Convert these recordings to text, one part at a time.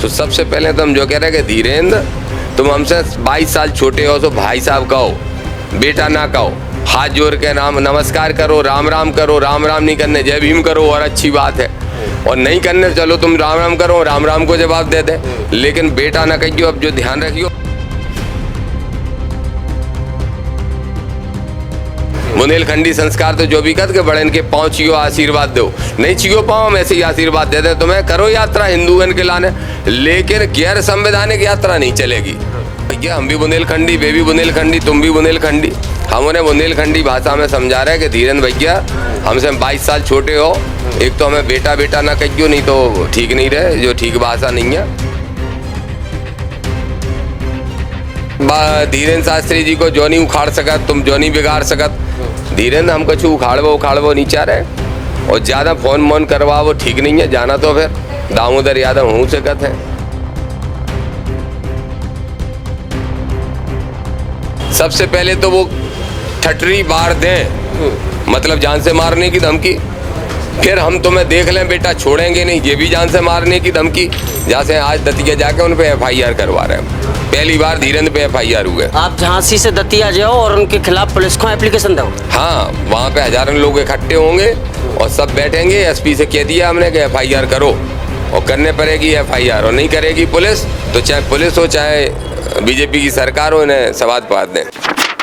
तो सबसे पहले तो हम जो कह रहे हैं कि धीरेन्द्र, तुम हमसे 22 साल छोटे हो तो भाई साहब कहो, बेटा ना कहो, हाथ जोड़ के नाम नमस्कार करो, राम राम करो, राम राम नहीं करने जय भीम करो और अच्छी बात है, और नहीं करने चलो तुम राम राम करो, राम राम को जवाब दे दे, लेकिन बेटा ना कहियो। अब जो ध्यान रखियो, बुंदेलखंडी संस्कार तो जो भी कर के बड़े इनके पाँव छियो आशीर्वाद दो, नहीं छियो पाँव हम ऐसे ही आशीर्वाद दे दे तुम्हें, करो यात्रा हिंदुओं के लाने, लेकिन गैर संवैधानिक यात्रा नहीं चलेगी। भैया हम भी बुंदेलखंडी, वे भी बुंदेलखंडी, तुम भी बुंदेलखंडी, हम उन्हें बुंदेलखंडी भाषा में समझा रहे हैं कि धीरेन्द्र भैया हमसे 22 साल छोटे हो, एक तो हमें बेटा बेटा ना कहियो, नहीं तो ठीक नहीं रहे, जो ठीक भाषा नहीं है। धीरेन्द्र शास्त्री जी को जो नहीं उखाड़ सकत तुम जो नहीं बिगाड़ सकत, धीरेन्द्र हम कछु उखाड़वो नहीं चाह रहे, और ज़्यादा फोन मोन करवा वो ठीक नहीं है, जाना तो फिर दामोदर यादव हूँ से कत है। सबसे पहले तो वो ठटरी बार दें, मतलब जान से मारने की धमकी, फिर हम तुम्हें देख लें बेटा छोड़ेंगे नहीं, ये भी जान से मारने की धमकी, जैसे आज दतिया जाके उन पे FIR करवा रहे हैं। पहली बार धीरेन्द्र पे FIR हुए। आप झांसी से दतिया जाओ और उनके खिलाफ पुलिस को एप्लीकेशन दो। हाँ, वहाँ पे हजारों लोग इकट्ठे होंगे और सब बैठेंगे, SP से कह दिया हमने कि FIR करो, और करने पड़ेगी FIR, और नहीं करेगी पुलिस तो चाहे पुलिस हो चाहे BJP की सरकार हो, इन्हें सवाद पात दें।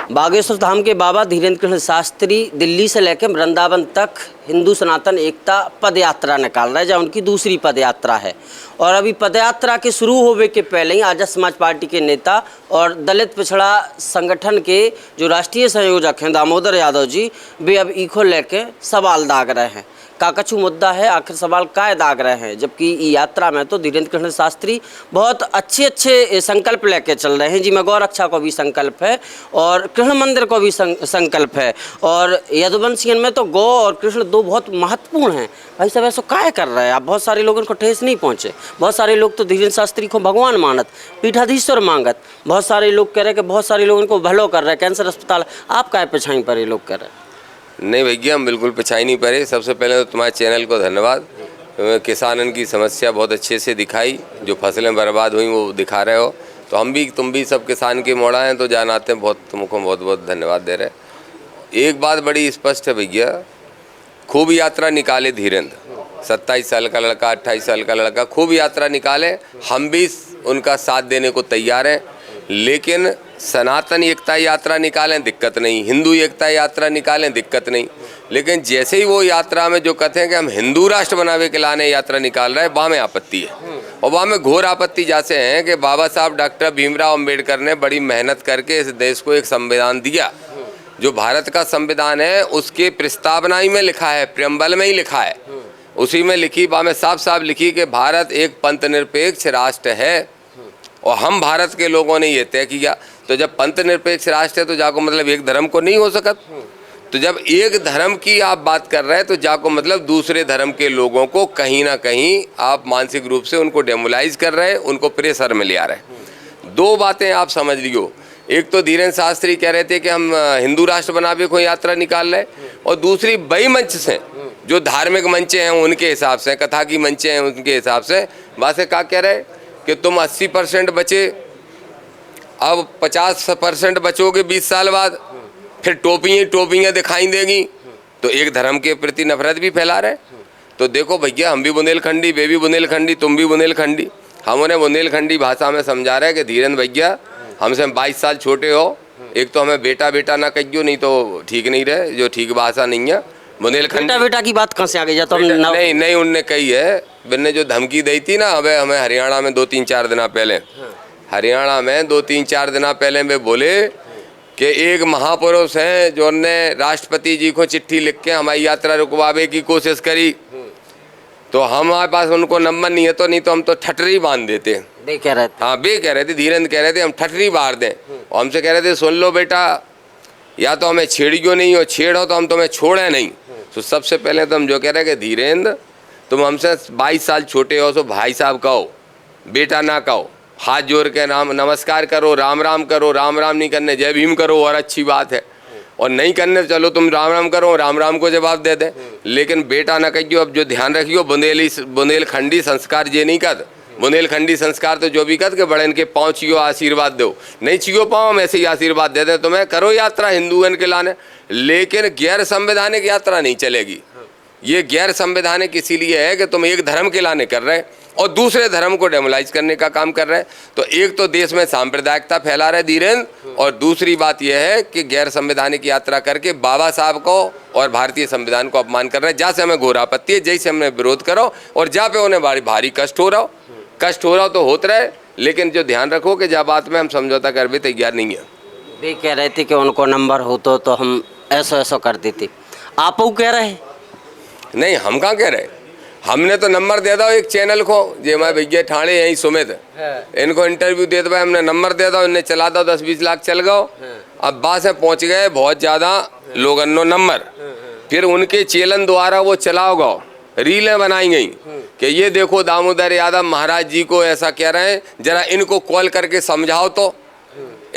बागेश्वर धाम के बाबा धीरेन्द्र कृष्ण शास्त्री दिल्ली से लेकर वृंदावन तक हिंदू सनातन एकता पद यात्रा निकाल रहे हैं, जहाँ उनकी दूसरी पद यात्रा है। और अभी पद यात्रा के शुरू होने के पहले ही आजाद समाज पार्टी के नेता और दलित पिछड़ा संगठन के जो राष्ट्रीय संयोजक हैं दामोदर यादव जी, वे अब ईखो लेके सवाल दाग रहे हैं। काकछु मुद्दा है, आखिर सवाल काय दाग रहे हैं, जबकि यात्रा में तो धीरेन्द्र कृष्ण शास्त्री बहुत अच्छे संकल्प लेके चल रहे हैं। जी मैं गौ रक्षा को भी संकल्प है और कृष्ण मंदिर को भी संकल्प है, और यदुवंशियन में तो गौ और कृष्ण दो बहुत महत्वपूर्ण हैं। भाई साहब ऐसा काय कर रहे हैं आप? बहुत सारे लोगों को ठेस नहीं पहुँचे, बहुत सारे लोग तो धीरेन्द्र शास्त्री को भगवान मानत, पीठाधीश्वर मांगत, बहुत सारे लोग कह रहे हैं कि बहुत सारे लोगों को भलो कर रहे हैं, कैंसर अस्पताल, आप काय पिछाई पर ये लोग कर रहे हैं? नहीं भैया हम बिल्कुल पिछाई नहीं पड़े। सबसे पहले तो तुम्हारे चैनल को धन्यवाद, किसानन की समस्या बहुत अच्छे से दिखाई, जो फसलें बर्बाद हुई वो दिखा रहे हो, तो हम भी तुम भी सब किसान के मोड़ा हैं तो जान आते हैं, बहुत तुमको बहुत बहुत धन्यवाद दे रहे। एक बात बड़ी स्पष्ट है भैया, खूब यात्रा निकाले धीरेन्द्र, 27 साल का लड़का, 28 साल का लड़का, खूब यात्रा निकाले, हम भी उनका साथ देने को तैयार हैं, लेकिन सनातन एकता यात्रा निकालें दिक्कत नहीं, हिंदू एकता यात्रा निकालें दिक्कत नहीं, लेकिन जैसे ही वो यात्रा में जो कहते हैं कि हम हिंदू राष्ट्र बनावे के लाने यात्रा निकाल रहे हैं, वहाँ में आपत्ति है। और वहाँ में घोर आपत्ति जैसे हैं कि बाबा साहब डॉक्टर भीमराव अम्बेडकर ने बड़ी मेहनत करके इस देश को एक संविधान दिया, जो भारत का संविधान है उसके प्रस्तावना ही में लिखा है, प्रियम्बल में ही लिखा है, उसी में लिखी, वहाँ में साफ साफ लिखी कि भारत एक पंथ निरपेक्ष राष्ट्र है, और हम भारत के लोगों ने ये तय किया। तो जब पंथ निरपेक्ष राष्ट्र है तो जाको मतलब एक धर्म को नहीं हो सकत, तो जब एक धर्म की आप बात कर रहे हैं तो जाको मतलब दूसरे धर्म के लोगों को कहीं ना कहीं आप मानसिक रूप से उनको डेमोलाइज कर रहे हैं, उनको प्रेशर में ले आ रहे हैं। दो बातें आप समझ लियो, एक तो धीरेन्द्र शास्त्री कह रहे थे कि हम हिंदू राष्ट्र बनावे को यात्रा निकाल रहे, और दूसरी बई मंच से जो धार्मिक मंचे हैं उनके हिसाब से, कथा की मंचे हैं उनके हिसाब से, वहाँ से क्या कह रहे कि तुम 80% बचे, अब 50% बचोगे 20 साल बाद, फिर टोपियाँ दिखाई देगी, तो एक धर्म के प्रति नफरत भी फैला रहे। तो देखो भैया हम भी बुंदेलखंडी, वे भी बुंदेलखंडी, तुम भी बुंदेलखंडी, हम उन्हें बुंदेलखंडी भाषा में समझा रहे हैं कि धीरेन्द्र भैया हमसे 22 साल छोटे हो, एक तो हमें बेटा बेटा ना कहियो, नहीं तो ठीक नहीं रहे, जो ठीक भाषा नहीं है। बुंदेलखंडी बेटा की बात कहाँ से आ गई? तो नहीं उनने कही है, बिन्ने जो धमकी दी थी ना, अब हमें हरियाणा में 2-3-4 दिन पहले, हरियाणा में 2-3-4 दिन पहले वे बोले कि एक महापुरुष हैं जो ने राष्ट्रपति जी को चिट्ठी लिख के हमारी यात्रा रुकवावे की कोशिश करी, तो हमारे पास उनको नंबर नहीं है, तो नहीं तो हम तो ठटरी बांध देते। बे कह रहे थे, हाँ बे कह रहे थे, धीरेन्द्र कह रहे थे हम ठटरी बांध दें, और हमसे कह रहे थे सुन लो बेटा, या तो हमें छेड़ियो नहीं, और छेड़ो तो हम तुम्हें छोड़े नहीं। तो सबसे पहले तो हम जो कह रहे हैं कि धीरेन्द्र तुम हमसे 22 साल छोटे हो तो भाई साहब कहो, बेटा ना कहो, हाथ जोड़ के नाम नमस्कार करो, राम राम करो, राम राम नहीं करने जय भीम करो और अच्छी बात है, और नहीं करने चलो तुम राम राम करो, राम राम को जवाब दे दे, लेकिन बेटा ना कहियो। अब जो ध्यान रखियो, बुंदेलखंडी संस्कार ये नहीं कर बुंदेलखंडी संस्कार तो जो भी कर के बड़े इनके पाँव छियो आशीर्वाद दो, नहीं छियो पाँव हम ऐसे ही आशीर्वाद दे दें तुम्हें, करो यात्रा हिंदुओं के लाने, लेकिन गैर संवैधानिक यात्रा नहीं चलेगी। ये गैर संवैधानिक इसीलिए है कि तुम एक धर्म के लाने कर रहे और दूसरे धर्म को डेमोलाइज करने का काम कर रहे हैं। तो एक तो देश में सांप्रदायिकता फैला रहे धीरेन्द्र, और दूसरी बात यह है कि गैर संवैधानिक यात्रा करके बाबा साहब को और भारतीय संविधान को अपमान कर रहे हैं। जैसे हमें घोर आपत्ति है, जैसे हमने विरोध करो, और जहाँ पे उन्हें भारी कष्ट हो रहा तो होता रहे, लेकिन जो ध्यान रखो कि जब बात में हम समझौता कर भी तैयार नहीं है। वे कह रहे थे कि उनको नंबर हो तो हम ऐसा कर देते, आप वो कह रहे हैं? नहीं, हम कहाँ कह रहे, हमने तो नंबर दे दो एक चैनल को, जे हमारे भैया ठाणे यही सुमित, इनको इंटरव्यू दे दो, हमने नंबर दे दो, इन्हें चला दो, 10-20 लाख चल गए। अब बात से पहुंच गए बहुत ज़्यादा लोगों ने नंबर, फिर उनके चैनल द्वारा वो चलाओगा, रीलें बनाई गई कि ये देखो दामोदर यादव महाराज जी को ऐसा कह रहे हैं, जरा इनको कॉल करके समझाओ, तो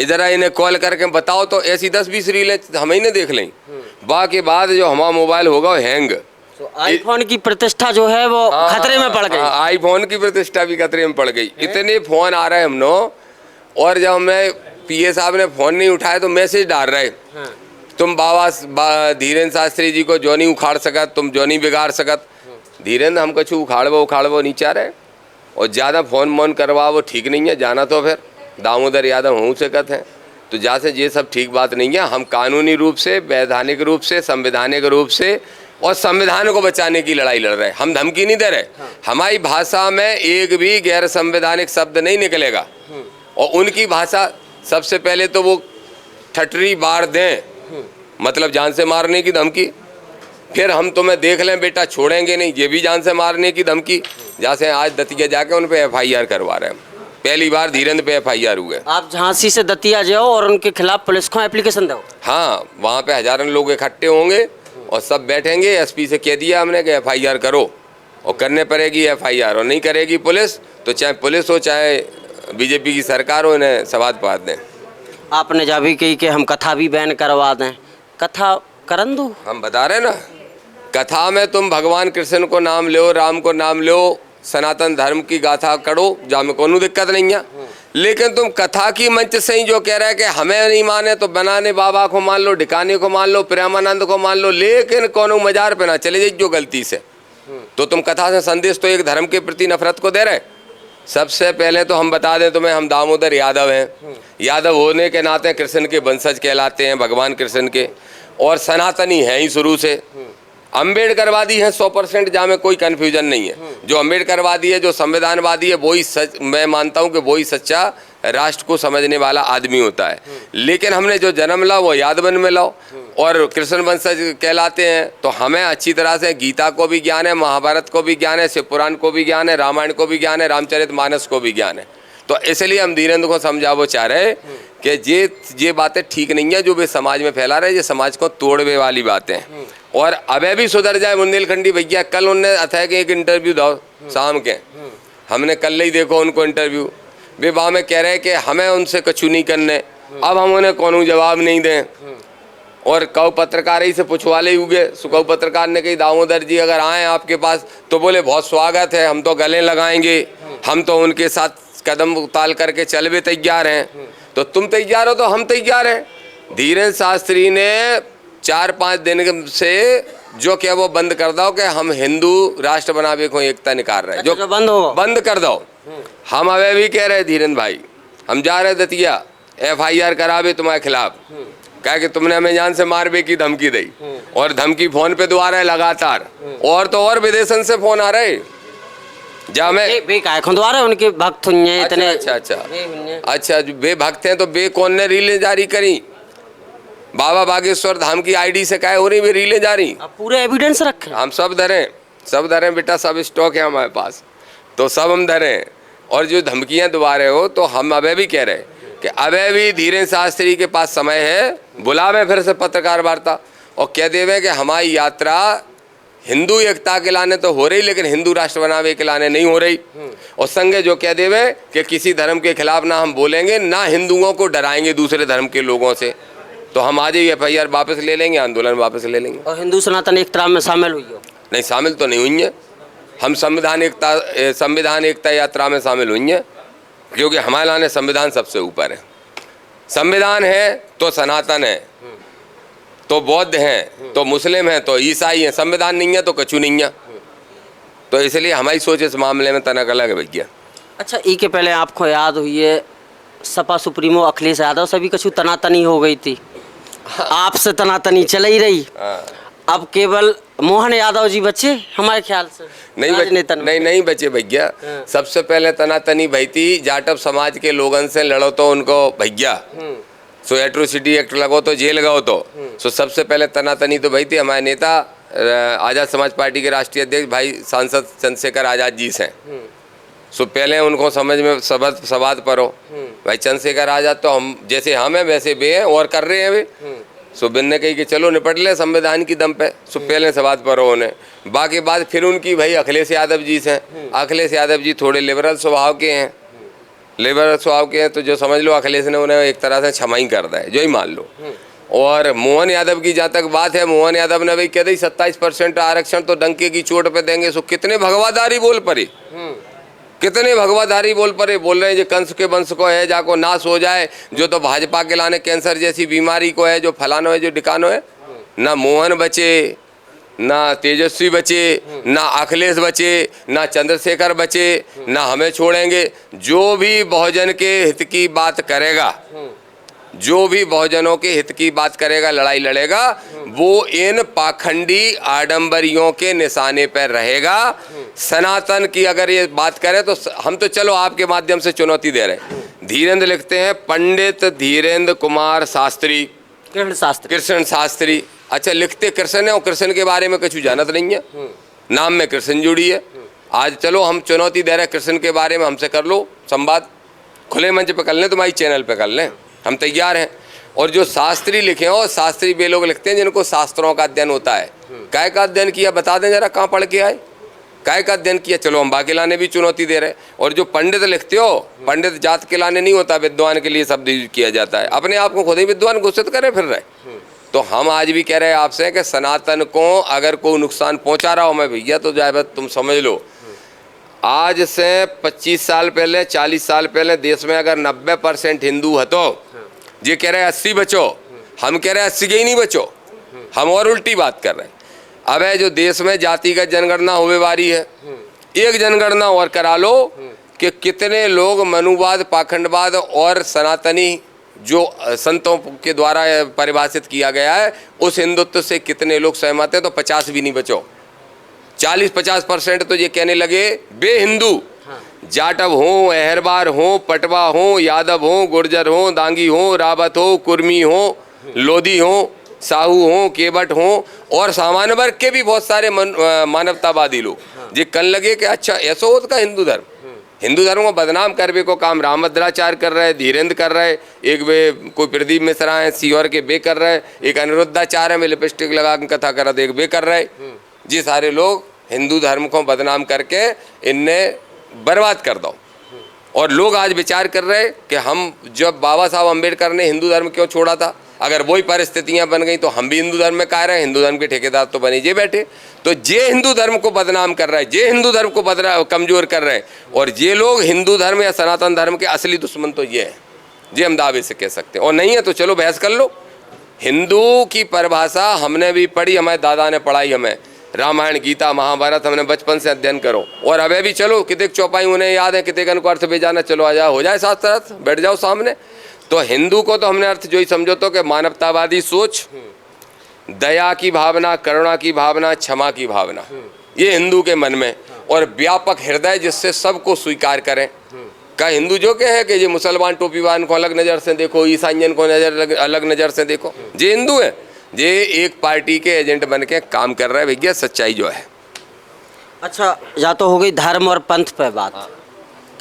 जरा इन्हें कॉल करके बताओ। तो ऐसी 10-20 रीलें हम ही ने देख लें। बाकी बाद जो हमारा मोबाइल होगा हैंग, तो आईफोन की प्रतिष्ठा जो है वो खतरे में पड़ गई। आईफोन की प्रतिष्ठा भी खतरे में पड़ गई। इतने फोन आ रहे हैं हमनो, और जब हमें पीए साहब ने फोन नहीं उठाया तो मैसेज डाल रहे, तुम बाबा धीरेन्द्र शास्त्री जी को जो नहीं उखाड़ सकत, तुम जो नहीं बिगाड़ सकत। धीरेन्द्र हम कछु उखाड़बो नहीं चाह रहे, और ज़्यादा फोन करवा वो ठीक नहीं है। जाना तो फिर दामोदर यादव हूँ से कत हैं, तो जैसे ये सब ठीक बात नहीं है। हम कानूनी रूप से, वैधानिक रूप से, संवैधानिक रूप से और संविधान को बचाने की लड़ाई लड़ रहे हैं। हम धमकी नहीं दे रहे। हमारी भाषा में एक भी गैर संवैधानिक शब्द नहीं निकलेगा, और उनकी भाषा सबसे पहले तो वो ठटरी बार दें, मतलब जान से मारने की धमकी, फिर हम तुम्हें देख लें बेटा छोड़ेंगे नहीं, ये भी जान से मारने की धमकी। जैसे आज दतिया जाके उन पे FIR करवा रहे हैं, पहली बार धीरेन्द्र पे FIR हुए। आप झांसी से दतिया जाओ और उनके खिलाफ पुलिस को एप्लीकेशन दो। हाँ, वहाँ पे हजारों लोग इकट्ठे होंगे और सब बैठेंगे। SP से कह दिया हमने कि FIR करो, और करने पड़ेगी FIR, और नहीं करेगी पुलिस तो चाहे पुलिस हो चाहे BJP की सरकार हो, इन्हें सवाद पात दें। आपने जब भी कही कि हम कथा भी बैन करवा दें, कथा करन दो। हम बता रहे ना, कथा में तुम भगवान कृष्ण को नाम लो, राम को नाम लो, सनातन धर्म की गाथा करो, जहाँ में कोई दिक्कत नहीं है। लेकिन तुम कथा की मंच से ही जो कह रहे हैं कि हमें नहीं माने तो बनाने बाबा को मान लो, ढिकाने को मान लो, प्रेमानंद को मान लो, लेकिन कोनो मजार पे ना चले जाइए जो गलती से। तो तुम कथा से संदेश तो एक धर्म के प्रति नफरत को दे रहे। सबसे पहले तो हम बता दें तुम्हें, हम दामोदर यादव हैं। यादव होने के नाते कृष्ण के वंशज कहलाते हैं, भगवान कृष्ण के, और सनातनी हैं ही शुरू से। अम्बेडकरवादी है 100%, जहाँ में कोई कन्फ्यूजन नहीं है। जो अम्बेडकरवादी है, जो संविधानवादी है, वही सच, मैं मानता हूँ कि वही सच्चा राष्ट्र को समझने वाला आदमी होता है। लेकिन हमने जो जन्म ला वो यादवन में लाओ, और कृष्ण वंशज कहलाते हैं। तो हमें अच्छी तरह से गीता को भी ज्ञान है, महाभारत को भी ज्ञान है, शिव पुराण को भी ज्ञान है, रामायण को भी ज्ञान है, रामचरितमानस को भी ज्ञान है। तो इसलिए हम धीरेन्द्र को समझावो चाह रहे कि ये बातें ठीक नहीं है जो वे समाज में फैला रहे, ये समाज को तोड़ने वाली बातें हैं। और अबे भी सुधर जाए बुंदेलखंडी भैया। कल उनने अथय के एक इंटरव्यू दो शाम के, हमने कल ही देखो उनको इंटरव्यू, वे वहाँ में कह रहे हैं कि हमें उनसे कछु नहीं करने। अब हम उन्हें कोनो जवाब नहीं दें, और कौ पत्रकार ही से पूछवा ले हुए। सुकौ पत्रकार ने कही दामोदर जी अगर आए आपके पास तो बोले बहुत स्वागत है, हम तो गले लगाएंगे, हम तो उनके साथ कदम उताल करके चल भी तैयार हैं। तो तुम तैयार हो तो हम तैयार हैं। धीरेन्द्र शास्त्री ने 4-5 दिन से जो क्या वो बंद कर दो कि हम हिंदू राष्ट्र बनावे को एकता निकाल रहे हैं, जो बंद कर दो। हम अवे भी कह रहे धीरेन्द्र भाई, हम जा रहे दतिया, FIR करावे तुम्हारे खिलाफ, क्या कि तुमने हमें जान से मारने की धमकी दी, और धमकी फोन पे द्वारा है लगातार, और तो और विदेशन से फोन आ रहे जा में द्वारा उनके भक्त हुए इतने। अच्छा बे भक्त हैं तो बे कौन ने रीलें जारी करी? बाबा बागेश्वर धाम की ID से क्या हो रही वे रीलें जारी? अब पूरे एविडेंस रखे, हम सब धरें बेटा, सब स्टॉक है हमारे पास, तो सब हम धरें। और जो धमकियां दुआ रहे हो, तो हम अबे भी कह रहे कि अबे भी धीरेन्द्र शास्त्री के पास समय है, बुलावे फिर से पत्रकार वार्ता, और कह देवे कि हमारी यात्रा हिंदू एकता के लाने तो हो रही, लेकिन हिंदू राष्ट्र बनावे के लाने नहीं हो रही। और संगे जो कह देवे कि किसी धर्म के खिलाफ ना हम बोलेंगे, ना हिंदुओं को डराएंगे दूसरे धर्म के लोगों से, तो हम आज ही FIR वापस ले लेंगे, आंदोलन वापस ले लेंगे। और हिंदू सनातन एकता में शामिल हुई हो? नहीं, शामिल तो नहीं हुई है। हम संविधान एकता यात्रा में शामिल हुई हैं, क्योंकि हमारे लाने संविधान सबसे ऊपर है। संविधान है तो सनातन है, तो बौद्ध हैं, तो मुस्लिम हैं, तो ईसाई हैं। संविधान नहीं है तो कछु नहीं है। तो इसलिए हमारी सोच इस मामले में तनक अलग है भैया। अच्छा, ई के पहले आपको याद हुई है सपा सुप्रीमो अखिलेश यादव से भी कछु तनातनी हो गई थी, आपसे तनातनी चल ही रही। अब केवल मोहन यादव जी बचे हमारे ख्याल से, नहीं बचे भैया। सबसे पहले तनातनी भई थी जाटव समाज के लोगन से लड़ो तो उनको भैया, सो एट्रोसिटी एक्ट लगो तो जेल गओ तो। सो सबसे पहले तनातनी तो भई थी हमारे नेता आज़ाद समाज पार्टी के राष्ट्रीय अध्यक्ष भाई सांसद चंद्रशेखर आज़ाद जी से। सो पहले उनको समझ में सवाद परो भाई चंद्रशेखर आज़ाद तो हम जैसे हम हैं वैसे वे हैं और कर रहे हैं वे। सो बिन ने कही कि चलो निपट ले संविधान की दम पे। सो पहले सवाद परो उन्हें। बाकी बात फिर उनकी भाई अखिलेश यादव जी से। अखिलेश यादव जी थोड़े लिबरल स्वभाव के हैं, लिबरल स्वभाव के हैं, तो जो समझ लो अखिलेश ने उन्हें एक तरह से क्षमा ही कर दिया है, जो ही मान लो। और मोहन यादव की जहाँ तक बात है, मोहन यादव ने भाई कह दी 27% आरक्षण तो डंके की चोट पे देंगे। सो कितने भगवादारी बोल पड़े, कितने भगवादारी बोल पड़े। बोल रहे हैं जो कंस के वंश को है जाको नाश हो जाए, जो तो भाजपा के लाने कैंसर जैसी बीमारी को है, जो फलानो है जो डिकानो है। ना मोहन बचे, ना तेजस्वी बचे, ना अखिलेश बचे, ना चंद्रशेखर बचे, ना हमें छोड़ेंगे। जो भी बहुजन के हित की बात करेगा, जो भी बहुजनों के हित की बात करेगा, लड़ाई लड़ेगा, वो इन पाखंडी आडंबरियों के निशाने पर रहेगा। सनातन की अगर ये बात करें तो हम तो चलो आपके माध्यम से चुनौती दे रहे हैं। धीरेन्द्र लिखते हैं पंडित धीरेन्द्र कुमार शास्त्री, कृष्ण शास्त्री। अच्छा, लिखते कृष्ण है और कृष्ण के बारे में कुछ जानत नहीं है, नाम में कृष्ण जुड़ी है। आज चलो हम चुनौती दे रहे हैं, कृष्ण के बारे में हमसे कर लो संवाद, खुले मंच पे कर लें, तुम्हारी चैनल पे कर लें, हम तैयार हैं। और जो शास्त्री लिखे हो, शास्त्री वे लोग लिखते हैं जिनको शास्त्रों का अध्ययन होता है। काय का अध्ययन किया बता दें जरा, कहाँ पढ़ के आए, काय का अध्ययन किया। चलो हम बाकी लाने भी चुनौती दे रहे हैं। और जो पंडित लिखते हो, पंडित जात के लाने नहीं होता, विद्वान के लिए शब्द यूज किया जाता है। अपने आप को खुद ही विद्वान घोषित करे फिर रहे। तो हम आज भी कह रहे हैं आपसे कि सनातन को अगर कोई नुकसान पहुंचा रहा हो मैं भैया, तो जाए तुम समझ लो आज से 25 साल पहले 40 साल पहले देश में अगर 90% हिंदू है तो ये कह रहे हैं 80 बचो, हम कह रहे हैं 80 के ही नहीं बचो, हम और उल्टी बात कर रहे हैं। अब है जो देश में जातिगत जनगणना होने वाली है, एक जनगणना और करा लो कि कितने लोग मनुवाद, पाखंडवाद और सनातनी जो संतों के द्वारा परिभाषित किया गया है उस हिंदुत्व से कितने लोग सहमत हैं। तो 50 भी नहीं बचो, 40-50% तो ये कहने लगे बे हिंदू, जाटव हो, अहरबार हो, पटवा हो, यादव हो, गुर्जर हो, दांगी हो, रावत हो, कुर्मी हो, लोधी हो, साहू हो, केवट हो, और सामान्य वर्ग के भी बहुत सारे मानवतावादी लोग ये कन लगे कि अच्छा ऐसा होता हिंदू धर्म। हिंदू धर्म को बदनाम करने को काम रामभद्राचार्य कर रहे, धीरेन्द्र कर रहे, एक वे कोई प्रदीप मिश्रा है सीहोर के बे कर रहे, एक अनिरुद्धाचार्य में लिपस्टिक लगा के कथा कर रहे, एक बे कर रहे। ये सारे लोग हिंदू धर्म को बदनाम करके इनने बर्बाद कर दो। और लोग आज विचार कर रहे कि हम जब बाबा साहब अम्बेडकर ने हिंदू धर्म क्यों छोड़ा था, अगर वही परिस्थितियां बन गई तो हम भी हिंदू धर्म में कह रहे हैं, हिंदू धर्म के ठेकेदार तो बने जे बैठे। तो ये हिंदू धर्म को बदनाम कर रहा है, ये हिंदू धर्म को कमजोर कर रहे हैं। और ये लोग हिंदू धर्म या सनातन धर्म के असली दुश्मन तो ये है, ये हम दावे से कह सकते हैं। और नहीं है तो चलो बहस कर लो। हिंदू की परिभाषा हमने भी पढ़ी, हमारे दादा ने पढ़ाई, हमें रामायण गीता महाभारत हमने बचपन से अध्ययन करो। और अभी भी चलो कितने चौपाई उन्हें याद है, कितने को अर्थ भेजाना, चलो आ जाओ, हो जाए साथ बैठ जाओ सामने। तो हिंदू को तो हमने अर्थ जो ही समझो तो कि मानवतावादी सोच, दया की भावना, करुणा की भावना, क्षमा की भावना, ये हिंदू के मन में, और व्यापक हृदय जिससे सबको स्वीकार करें। का हिंदू जो के है कि ये मुसलमान टोपीवान को अलग नज़र से देखो, ईसाइयन को अलग नज़र से देखो, ये हिंदू है, ये एक पार्टी के एजेंट बन के काम कर रहा है भैया, सच्चाई जो है। अच्छा, या तो हो गई धर्म और पंथ पे बात।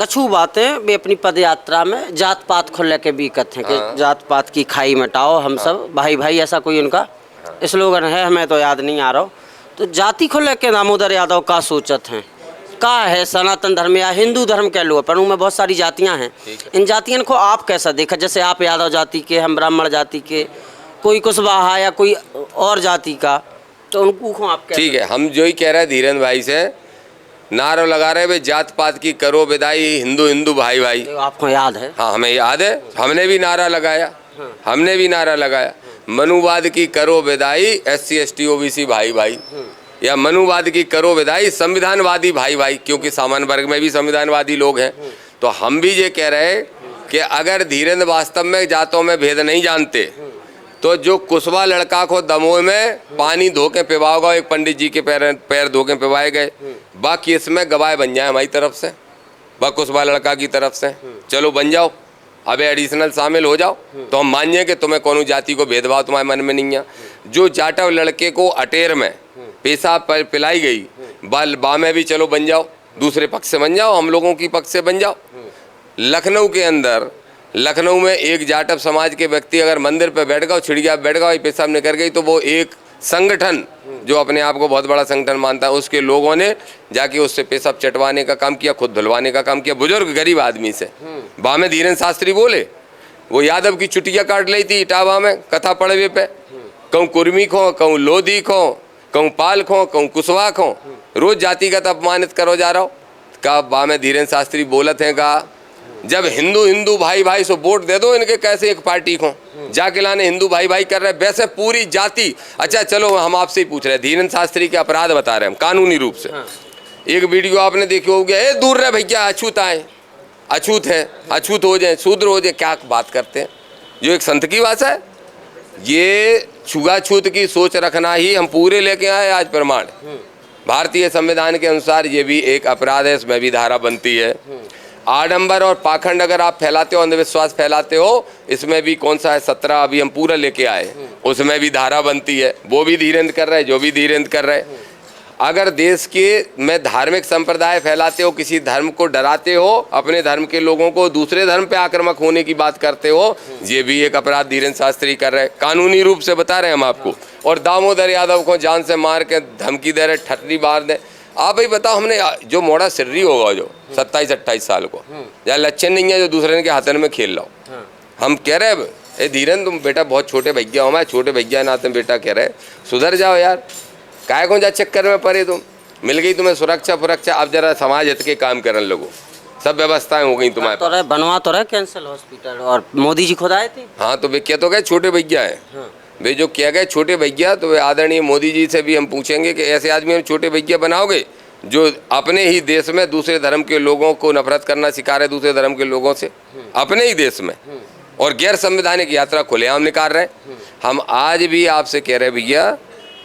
कछु बातें वे अपनी पद यात्रा में जात पात को लेके भी कहते हैं कि जात पात की खाई मिटाओ, हम सब भाई भाई, ऐसा कोई उनका स्लोगन है, हमें तो याद नहीं आ रहा। तो जाति को लेके दामोदर यादव का सोचत हैं का है, सनातन धर्म या हिंदू धर्म कह लो, अपन में बहुत सारी जातियां हैं, इन जातियों को आप कैसा देखा? जैसे आप यादव जाति के, हम ब्राह्मण जाति के, कोई कुशवाहा या कोई और जाति का, तो उनको आप ठीक है, हम जो ही कह रहे हैं धीरेन्द्र भाई से नारा लगा रहे वे जात पात की करो विदाई, हिंदू हिंदू भाई भाई। तो आपको याद है? हाँ हमें याद है, हमने भी नारा लगाया, हमने भी नारा लगाया, मनुवाद की करो विदाई, SC ST OBC भाई भाई, या मनुवाद की करो विदाई, संविधानवादी भाई भाई, क्योंकि सामान्य वर्ग में भी संविधानवादी लोग हैं। तो हम भी ये कह रहे हैं कि अगर धीरेन्द्र वास्तव में जातों में भेद नहीं जानते तो जो कुशवा लड़का को दमोह में पानी धो के पिवाओगा, एक पंडित जी के पैर धो के पिवाए गए, बाकी इसमें गवाह बन जाए हमारी तरफ से, बा कुशवा लड़का की तरफ से, चलो बन जाओ, अबे एडिशनल शामिल हो जाओ, तो हम मानिए कि तुम्हें कौन जाति को भेदभाव तुम्हारे मन में नहीं है। जो जाटव लड़के को अटेर में पेशाब पर पिलाई गई, बा में भी चलो बन जाओ, दूसरे पक्ष से बन जाओ, हम लोगों की पक्ष से बन जाओ। लखनऊ के अंदर, लखनऊ में एक जाटव समाज के व्यक्ति अगर मंदिर पर बैठ गया, छिड़िया बैठ गया, पेशाब निकल गई, तो वो एक संगठन जो अपने आप को बहुत बड़ा संगठन मानता है, उसके लोगों ने जाके उससे पेशाब चटवाने का काम किया, खुद धुलवाने का काम किया, बुजुर्ग गरीब आदमी से। बामे धीरेन्द्र शास्त्री बोले, वो यादव की चुटिया काट ली थी इटावा में कथा पड़वे पे, कहूँ कुर्मी खो, कहूँ लोधी खो, कहूँ पाल खो, कहूँ कुशवा खो, रोज जातिगत अपमानित करो जा रहा हो। का बामे धीरेन्द्र शास्त्री बोलत हैं का जब हिंदू हिंदू भाई भाई सो वोट दे दो इनके, कैसे एक पार्टी को जाके लाने हिंदू भाई भाई कर रहे हैं, वैसे पूरी जाति। अच्छा चलो हम आपसे ही पूछ रहे हैं, धीरेन्द्र शास्त्री के अपराध बता रहे हैं हम कानूनी रूप से। एक वीडियो आपने देखी होगी, ए दूर रहे भैया, अछूत आए, अछूत है, अछूत हो जाए, शूद्र हो जाए, क्या बात करते हैं, जो एक संत की भाषा है। ये छुआछूत की सोच रखना ही हम पूरे लेके आए आज प्रमाण। भारतीय संविधान के अनुसार ये भी एक अपराध है, इसमें भी धारा बनती है। आडंबर और पाखंड अगर आप फैलाते हो, अंधविश्वास फैलाते हो, इसमें भी कौन सा है 17 अभी हम पूरा लेके आए, उसमें भी धारा बनती है, वो भी धीरेन्द्र कर रहे, जो भी धीरेन्द्र कर रहे। अगर देश के में धार्मिक संप्रदाय फैलाते हो, किसी धर्म को डराते हो, अपने धर्म के लोगों को दूसरे धर्म पे आक्रामक होने की बात करते हो, ये भी एक अपराध धीरेन्द्र शास्त्री कर रहे, कानूनी रूप से बता रहे हैं हम आपको। और दामोदर यादव को जान से मार के धमकी दे रहे, ठटरी मार दे। आप भाई बताओ, हमने जो मोड़ा सिर्री होगा जो 27-28 साल को, या लक्षण नहीं है जो दूसरे के हाथन में खेल लो, हम कह रहे ए धीरेन्द्र तुम बेटा बहुत छोटे भैया हो, मैं छोटे भैया नाते बेटा कह रहे सुधर जाओ यार, काय को जा चक्कर में पड़े तुम, मिल गई तुम्हें सुरक्षा फुरक्षा, अब जरा समाज हित के काम करने लगो, सब व्यवस्थाएं हो गई तुम्हारे तो बनवा तो रहे कैंसर हॉस्पिटल, और मोदी जी खुद आए थे। हाँ तो वे क्या तो गए छोटे भैया है, वे जो किया गए छोटे भैया, तो वे आदरणीय मोदी जी से भी हम पूछेंगे कि ऐसे आदमी हम छोटे भैया बनाओगे जो अपने ही देश में दूसरे धर्म के लोगों को नफरत करना सिखा रहे, दूसरे धर्म के लोगों से अपने ही देश में, और गैर संवैधानिक यात्रा खुलेआम निकाल रहे। हम आज भी आपसे कह रहे भैया,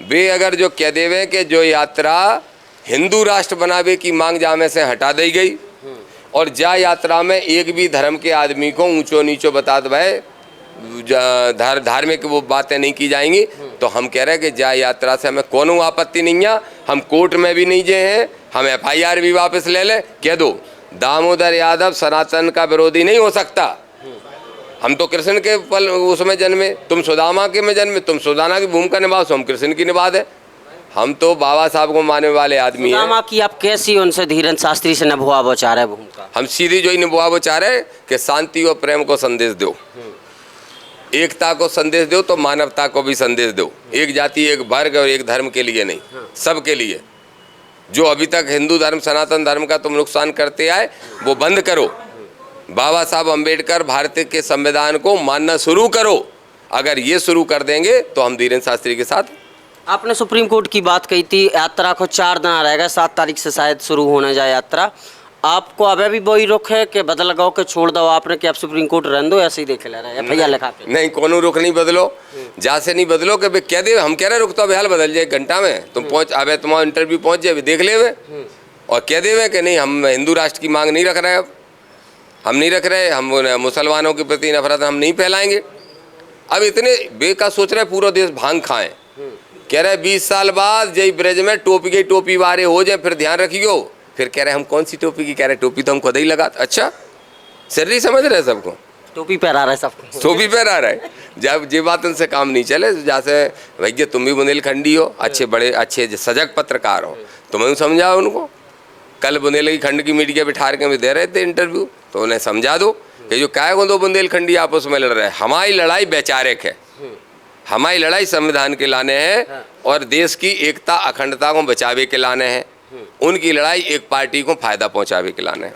वे अगर जो कह देवे कि जो यात्रा हिंदू राष्ट्र बनावे की मांग जामे से हटा दी गई, और जा यात्रा में एक भी धर्म के आदमी को ऊंचो नीचो बता दे, धार्मिक वो बातें नहीं की जाएंगी, तो हम कह रहे हैं कि जा यात्रा से हमें कोनो आपत्ति नहीं है, हम कोर्ट में भी नहीं गए हैं, हम FIR भी वापस ले ले, कह दो दामोदर यादव सनातन का विरोधी नहीं हो सकता, हम तो कृष्ण के पल उसमें जन्मे, तुम सुदामा के में जन्मे, तुम सुदाना की भूमिका निभाओ, हम कृष्ण की निभा दे, हम तो बाबा साहब को मानने वाले आदमी हैं। सुदामा की आप कैसी उनसे धीरेन्द्र शास्त्री से निभाव चाह रहे भूमिका? हम सीधी जो ही निभाव चाह रहे कि शांति और प्रेम को संदेश दो, एकता को संदेश दो, तो मानवता को भी संदेश दो, एक जाति एक वर्ग और एक धर्म के लिए नहीं, सबके लिए। जो अभी तक हिंदू धर्म सनातन धर्म का तुम नुकसान करते आए वो बंद करो, बाबा साहब अम्बेडकर भारत के संविधान को मानना शुरू करो। अगर ये शुरू कर देंगे तो हम धीरेन्द्र शास्त्री के साथ। आपने सुप्रीम कोर्ट की बात कही थी, यात्रा को 4 दिन रहेगा, 7 तारीख से शायद शुरू होने जाए यात्रा, आपको अभी भी वही रुख है कि बदल गाँव के छोड़ दो आपने कि आप सुप्रीम कोर्ट रहने दो, ऐसे ही देखे ले रहे FIR लिखा के? नहीं, कोनो रुख नहीं बदलो, जहाँ से नहीं बदलो कि कह दे, हम कह रहे रुख तो हाल बदल जाए, 1 घंटा में तुम पहुँच, अब तुम्हारा इंटरव्यू पहुँच जाए, देख ले और कह दे कि नहीं हम हिंदू राष्ट्र की मांग नहीं रख रहे, अब हम नहीं रख रहे, हम मुसलमानों के प्रति नफरत हम नहीं फैलाएंगे। अब इतने बेका सोच रहे पूरा देश भांग खाएं, कह रहे 20 साल बाद जय ब्रज में टोपी के टोपी वारे हो जाए, फिर ध्यान रखियो, फिर कह रहे हम कौन सी टोपी की, कह रहे टोपी तो हम खुद ही लगा। अच्छा सर समझ रहे सबको, टोपी पहरा रहे सबको, टोपी पहरा रहे, जब ये बात उनसे काम नहीं चले, जैसे भैया तुम भी बुंदेलखंडी हो, अच्छे बड़े अच्छे सजग पत्रकार हो, तुम्हें समझाओ उनको। कल बुंदेलखंड की मीडिया बिठा के भी दे रहे थे इंटरव्यू, तो उन्हें समझा दो कि जो क्या को 2 बुंदेलखंडी आपस में लड़ रहे हैं, हमारी लड़ाई वैचारिक है, हमारी लड़ाई संविधान के लाने हैं और देश की एकता अखंडता को बचावे के लाने हैं। उनकी लड़ाई एक पार्टी को फायदा पहुंचावे के लाने।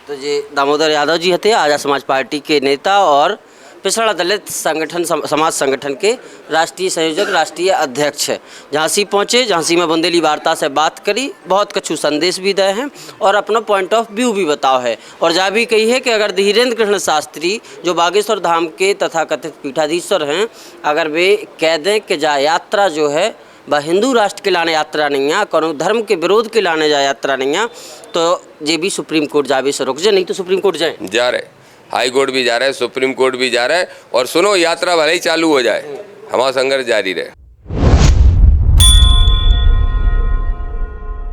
तो ये दामोदर यादव जी हते आज़ाद समाज पार्टी के नेता और पिछड़ा दलित संगठन समाज संगठन के राष्ट्रीय संयोजक, राष्ट्रीय अध्यक्ष है। झांसी पहुँचे, झांसी में बुंदेली वार्ता से बात करी, बहुत कछु संदेश भी दे हैं और अपना पॉइंट ऑफ व्यू भी बताओ है। और जहाँ भी कही है कि अगर धीरेन्द्र कृष्ण शास्त्री जो बागेश्वर धाम के तथाकथित पीठाधीश्वर हैं, अगर वे कह दें कि जा यात्रा जो है वह हिंदू राष्ट्र के लाने यात्रा नहीं है, कोनो धर्म के विरोध के लाने जा यात्रा नहीं है, तो ये भी सुप्रीम कोर्ट जावे से रुक जाए, नहीं तो सुप्रीम कोर्ट जाए। जा रहे, हाई कोर्ट भी जा रहे हैं, सुप्रीम कोर्ट भी जा रहा है। और सुनो, यात्रा भले ही चालू हो जाए, हमारा संघर्ष जारी रहे।